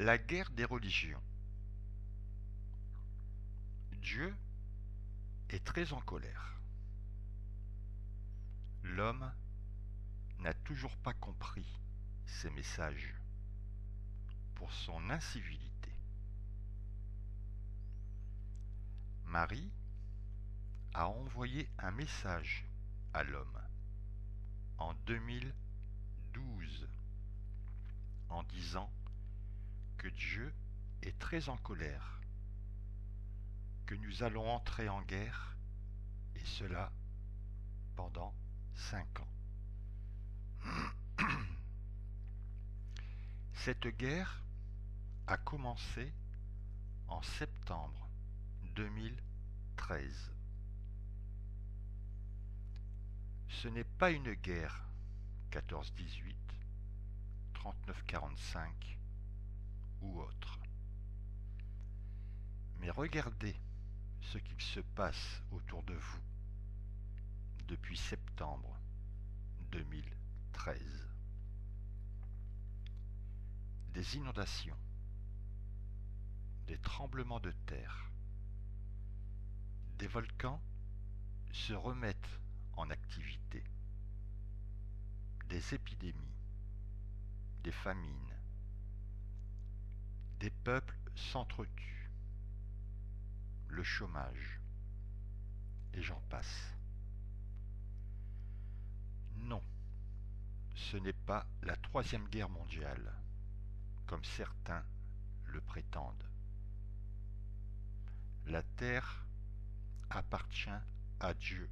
La guerre des religions. Dieu est très en colère. L'homme n'a toujours pas compris ses messages pour son incivilité. Marie a envoyé un message à l'homme en 2012 en disant que Dieu est très en colère, que nous allons entrer en guerre, et cela pendant 5 ans. Cette guerre a commencé en septembre 2013. Ce n'est pas une guerre 14-18, 39-45 ou autre. Mais regardez ce qu'il se passe autour de vous depuis septembre 2013. Des inondations, des tremblements de terre, des volcans se remettent en activité, des épidémies, des famines, des peuples s'entretuent, le chômage, et j'en passe. Non, ce n'est pas la Troisième Guerre mondiale, comme certains le prétendent. La terre appartient à Dieu.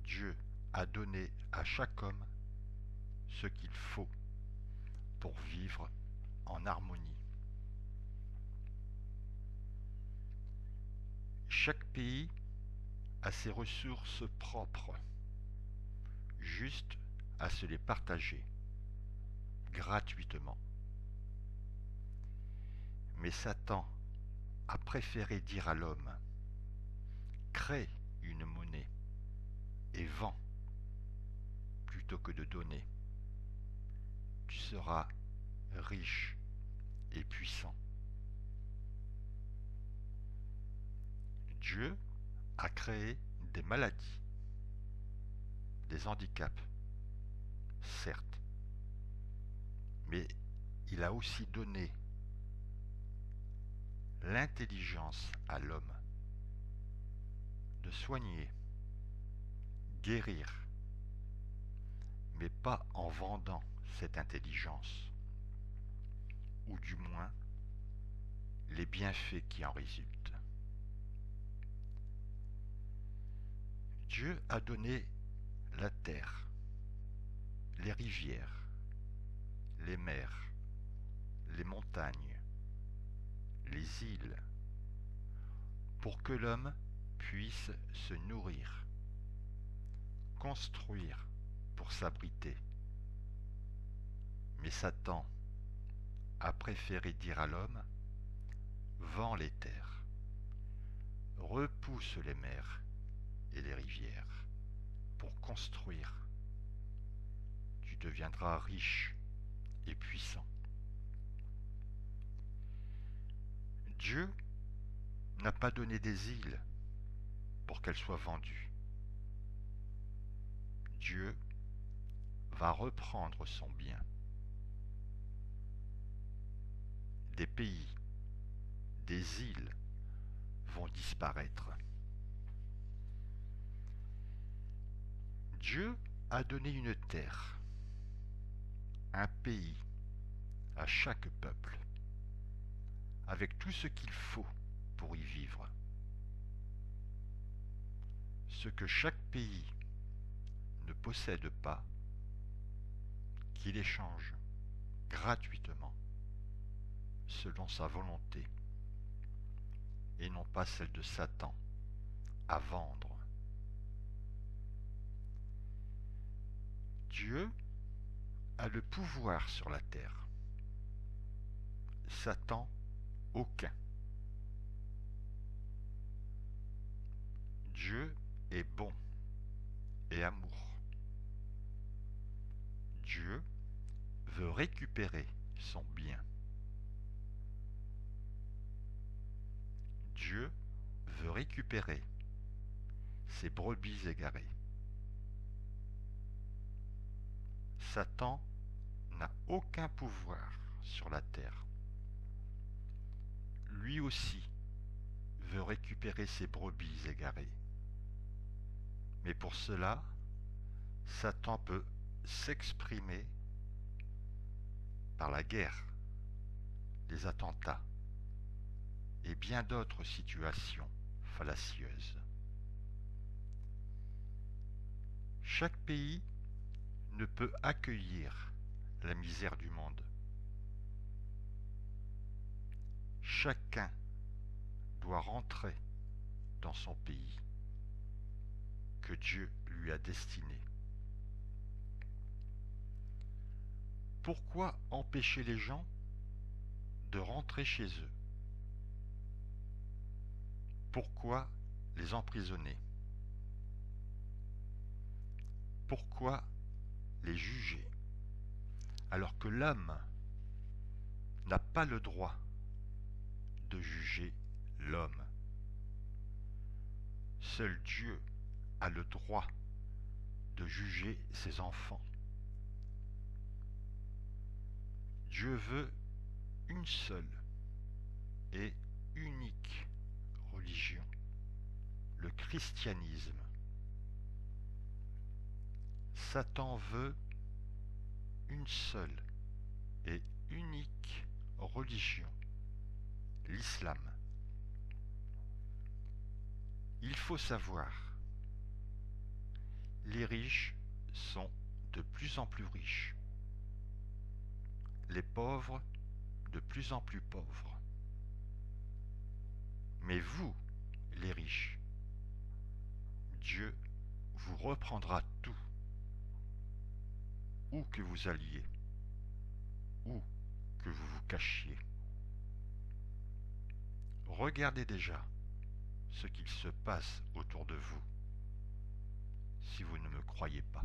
Dieu a donné à chaque homme ce qu'il faut pour vivre en harmonie. Chaque pays a ses ressources propres, juste à se les partager gratuitement. Mais Satan a préféré dire à l'homme: crée une monnaie et vends plutôt que de donner. Tu seras riche et puissant. Dieu a créé des maladies, des handicaps, certes, mais il a aussi donné l'intelligence à l'homme de soigner, guérir, mais pas en vendant cette intelligence, ou du moins les bienfaits qui en résultent. Dieu a donné la terre, les rivières, les mers, les montagnes, les îles, pour que l'homme puisse se nourrir, construire pour s'abriter. Mais Satan a préféré dire à l'homme: vends les terres, repousse les mers et les rivières pour construire. Tu deviendras riche et puissant. Dieu n'a pas donné des îles pour qu'elles soient vendues. Dieu va reprendre son bien. Des pays, des îles vont disparaître. Dieu a donné une terre, un pays à chaque peuple, avec tout ce qu'il faut pour y vivre. Ce que chaque pays ne possède pas, qu'il échange gratuitement, selon sa volonté, et non pas celle de Satan, à vendre. Dieu a le pouvoir sur la terre. Satan, aucun. Dieu est bon et amour. Dieu veut récupérer son bien. Dieu veut récupérer ses brebis égarées. Satan n'a aucun pouvoir sur la terre. Lui aussi veut récupérer ses brebis égarées. Mais pour cela, Satan peut s'exprimer par la guerre, les attentats et bien d'autres situations fallacieuses. Chaque pays ne peut accueillir la misère du monde. Chacun doit rentrer dans son pays que Dieu lui a destiné. Pourquoi empêcher les gens de rentrer chez eux? Pourquoi les emprisonner? Pourquoi les juger alors que l'homme n'a pas le droit de juger l'homme? Seul Dieu a le droit de juger ses enfants. Dieu veut une seule et unique religion, le christianisme. Satan veut une seule et unique religion, l'islam. Il faut savoir, les riches sont de plus en plus riches, les pauvres de plus en plus pauvres. Mais vous, les riches, Dieu vous reprendra tout, où que vous alliez, où que vous vous cachiez. Regardez déjà ce qu'il se passe autour de vous, si vous ne me croyez pas.